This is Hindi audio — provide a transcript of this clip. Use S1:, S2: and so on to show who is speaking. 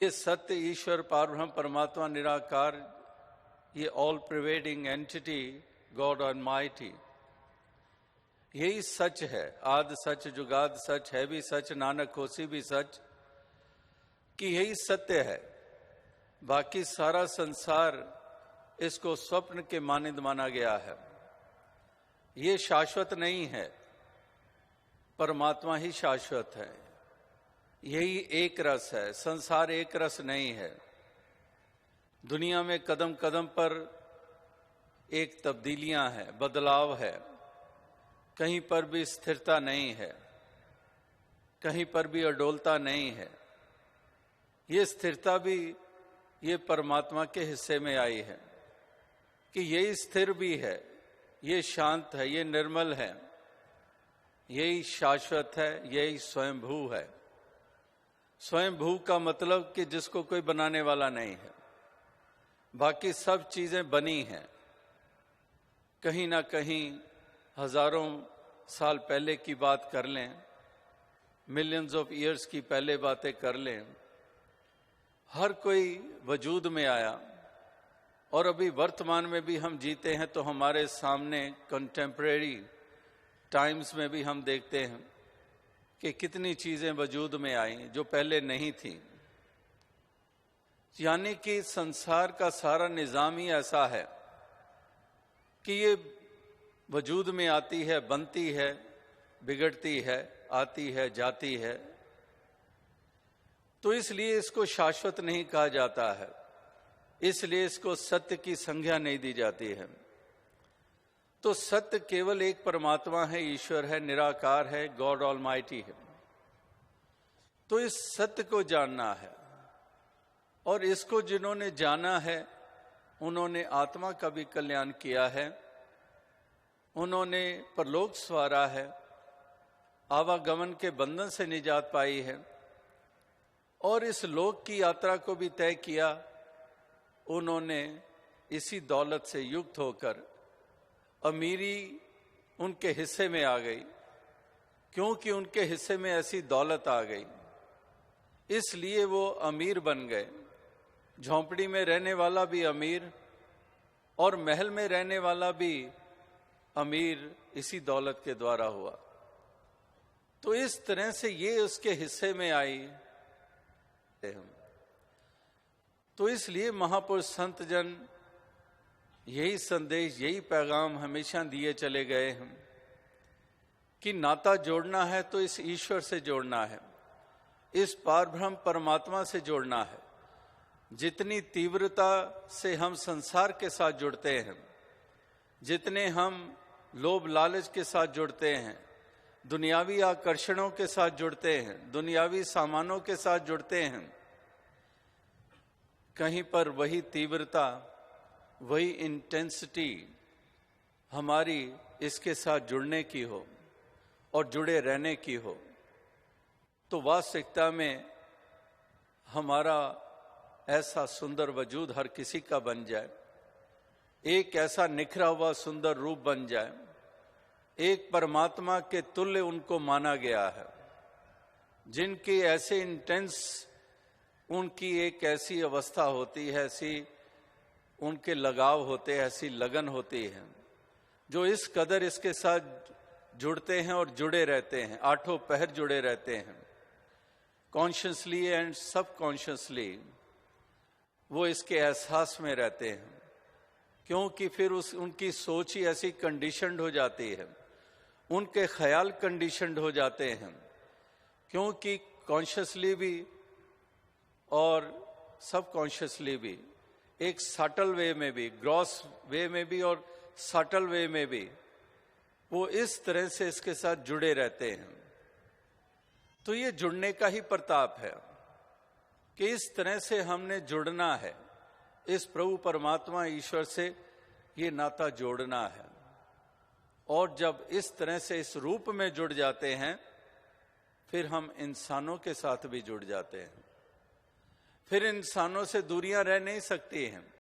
S1: ये सत्य, ईश्वर, पारब्रह्म, परमात्मा, निराकार, ये all pervading entity, God almighty, यही सच है। आद सच, जुगाद सच, है भी सच, नानक होसी भी सच, कि यही सत्य है। बाकी सारा संसार इसको स्वप्न के मानिंद माना गया है। ये शाश्वत नहीं है, परमात्मा ही शाश्वत है। यही एक रस है, संसार एक रस नहीं है। दुनिया में कदम कदम पर एक तब्दीलियां हैं, बदलाव है। कहीं पर भी स्थिरता नहीं है, कहीं पर भी अडोलता नहीं है। ये स्थिरता भी ये परमात्मा के हिस्से में आई है कि यही स्थिर भी है, ये शांत है, ये निर्मल है, यही शाश्वत है, यही स्वयंभू है। स्वयंभू का मतलब कि जिसको कोई बनाने वाला नहीं है। बाकी सब चीजें बनी हैं, कहीं ना कहीं हजारों साल पहले की बात कर लें, मिलियंस ऑफ ईयर्स की पहले बातें कर लें, हर कोई वजूद में आया। और अभी वर्तमान में भी हम जीते हैं तो हमारे सामने कंटेम्परेरी टाइम्स में भी हम देखते हैं कि कितनी चीजें वजूद में आई जो पहले नहीं थी। यानी कि संसार का सारा निजाम ही ऐसा है कि ये वजूद में आती है, बनती है, बिगड़ती है, आती है, जाती है। तो इसलिए इसको शाश्वत नहीं कहा जाता है, इसलिए इसको सत्य की संज्ञा नहीं दी जाती है। तो सत्य केवल एक परमात्मा है, ईश्वर है, निराकार है, गॉड ऑलमाइटी है। तो इस सत्य को जानना है, और इसको जिन्होंने जाना है उन्होंने आत्मा का भी कल्याण किया है, उन्होंने परलोक संवारा है, आवागमन के बंधन से निजात पाई है, और इस लोक की यात्रा को भी तय किया। उन्होंने इसी दौलत से युक्त होकर अमीरी उनके हिस्से में आ गई, क्योंकि उनके हिस्से में ऐसी दौलत आ गई, इसलिए वो अमीर बन गए। झोंपड़ी में रहने वाला भी अमीर और महल में रहने वाला भी अमीर इसी दौलत के द्वारा हुआ। तो इस तरह से ये उसके हिस्से में आई। तो इसलिए महापुरुष संत जन यही संदेश, यही पैगाम हमेशा दिए चले गए हैं कि नाता जोड़ना है तो इस ईश्वर से जोड़ना है, इस पारब्रह्म परमात्मा से जोड़ना है। जितनी तीव्रता से हम संसार के साथ जुड़ते हैं, जितने हम लोभ लालच के साथ जुड़ते हैं, दुनियावी आकर्षणों के साथ जुड़ते हैं, दुनियावी सामानों के साथ जुड़ते हैं, कहीं पर वही तीव्रता, वही इंटेंसिटी हमारी इसके साथ जुड़ने की हो और जुड़े रहने की हो, तो वास्तविकता में हमारा ऐसा सुंदर वजूद हर किसी का बन जाए, एक ऐसा निखरा हुआ सुंदर रूप बन जाए, एक परमात्मा के तुल्य उनको माना गया है, जिनकी ऐसे इंटेंस, उनकी एक ऐसी अवस्था होती है, ऐसी उनके लगाव होते हैं, ऐसी लगन होती है, जो इस कदर इसके साथ जुड़ते हैं और जुड़े रहते हैं, आठों पहर जुड़े रहते हैं, कॉन्शियसली एंड सबकॉन्शियसली वो इसके एहसास में रहते हैं। क्योंकि फिर उनकी सोच ही ऐसी कंडीशनड हो जाती है, उनके ख्याल कंडीशनड हो जाते हैं, क्योंकि कॉन्शियसली भी और सबकॉन्शियसली भी, एक सटल वे में भी, ग्रॉस वे में भी और सटल वे में भी वो इस तरह से इसके साथ जुड़े रहते हैं। तो ये जुड़ने का ही प्रताप है कि इस तरह से हमने जुड़ना है, इस प्रभु परमात्मा ईश्वर से ये नाता जोड़ना है। और जब इस तरह से इस रूप में जुड़ जाते हैं, फिर हम इंसानों के साथ भी जुड़ जाते हैं, फिर इंसानों से दूरियां रह नहीं सकती हैं।